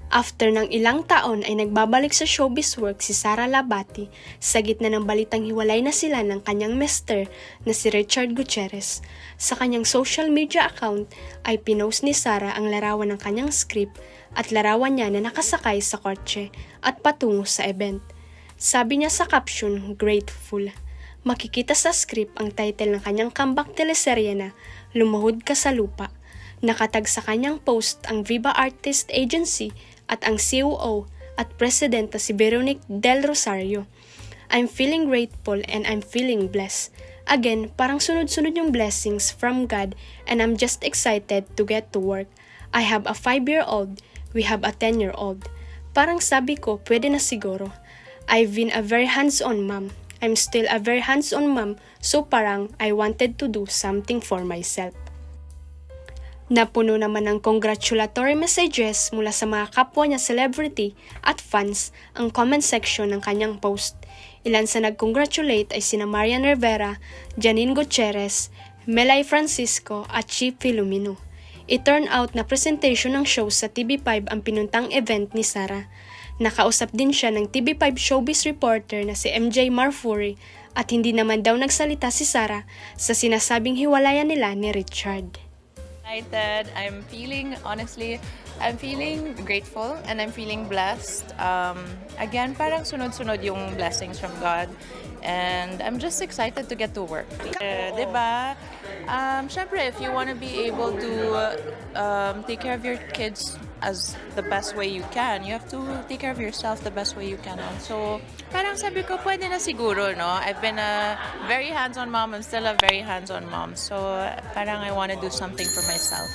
After ng ilang taon ay nagbabalik sa showbiz work si Sara Lahbati sa gitna ng balitang hiwalay na sila ng kanyang mister na si Richard Gutierrez. Sa kanyang social media account ay pinost ni Sara ang larawan ng kanyang script at larawan niya na nakasakay sa kotse at patungo sa event. Sabi niya sa caption, "Grateful." Makikita sa script ang title ng kanyang comeback teleserye na Lumuhod Ka sa Lupa. Nakatag sa kanyang post ang Viva Artist Agency at ang COO at presidenta si Veronique Del Rosario. "I'm feeling grateful and I'm feeling blessed." Again, parang sunod-sunod yung blessings from God and I'm just excited to get to work. I have a 5-year-old, we have a 10-year-old. Parang sabi ko, pwede na siguro. I've been a very hands-on mom. I'm still a very hands-on mom, so parang I wanted to do something for myself. Napuno naman ng congratulatory messages mula sa mga kapwa niya celebrity at fans ang comment section ng kanyang post. Ilan sa nag-congratulate ay sina Marian Rivera, Janine Gutierrez, Melay Francisco at Chi Filomeno. I-turn out na presentation ng show sa TV5 ang pinuntang event ni Sara. Nakausap din siya ng TV5 showbiz reporter na si MJ Marfuri at hindi naman daw nagsalita si Sara sa sinasabing hiwalayan nila ni Richard. Excited. I'm feeling grateful and I'm feeling blessed. Again, parang sunod-sunod yung blessings from God. And I'm just excited to get to work. Diba? Syempre, if you want to be able to take care of your kids as the best way you can, you have to take care of yourself the best way you can. So, parang sabi ko, pwede na siguro, no? I've been a very hands-on mom. I'm still a very hands-on mom. So, parang I want to do something for myself.